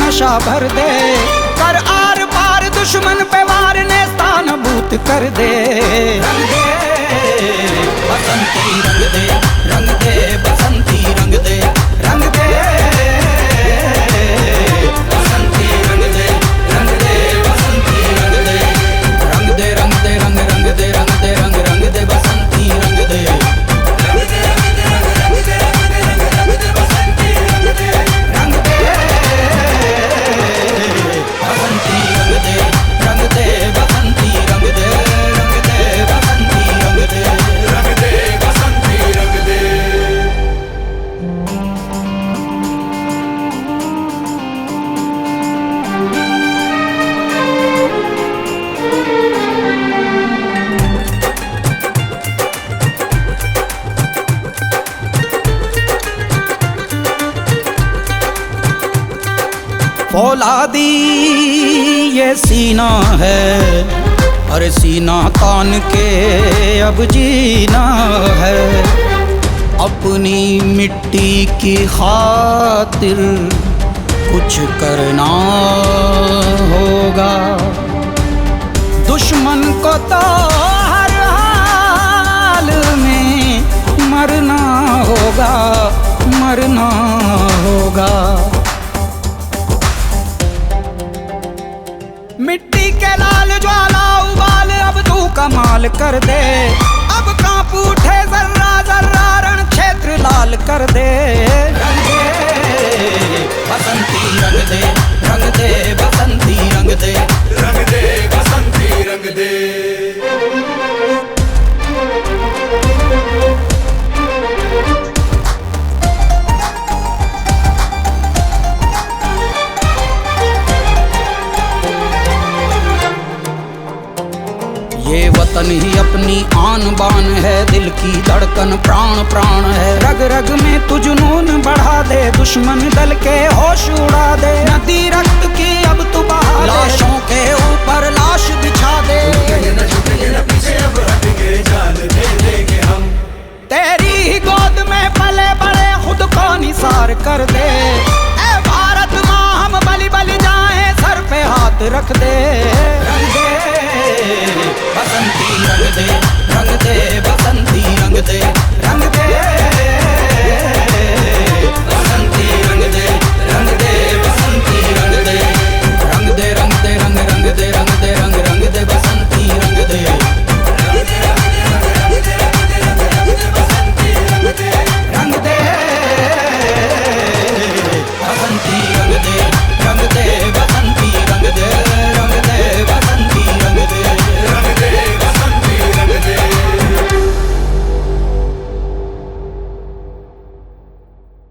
नशा भर दे, कर आर पार दुश्मन पे वार ने स्थान भूत कर दे। रंग दे बसंती रंग दे, रंग दे बसंती रंग दे, रंग दे बसंती रंग दे, रंग दे बसंती रंग दे, रंग दे रंग दे रंग रंग दे रंग दे रंग रंग दे बसंती रंग दे, रंग दे रंग दे रंग रंग दे रंग दे रंग दे बसंती रंग दे, रंग दे बसंती रंग दे, रंग दे बसंती रंग दे, रंग दे बसंती रंग दे, रंग दे बसंती रंग दे। फौलादी ये सीना है, अरे सीना तान के अब जीना है, अपनी मिट्टी की खातिर कुछ करना होगा, दुश्मन को तो हर हाल में मरना होगा, मरना होगा। मिट्टी के लाल ज्वाला उबाल अब तू कमाल कर दे, अब कांप उठे जर्रा जर्रा रण क्षेत्र लाल कर दे। रंग दे बसंती रंग दे, रंग दे बसंती रंग दे, रंग दे बसंती रंग दे। ये वतन ही अपनी आन बान है, दिल की धड़कन प्राण प्राण है, रग रग में तू जुनून बढ़ा दे, दुश्मन दल के होश उड़ा दे, नदी रक्त की अब तू बहा दे।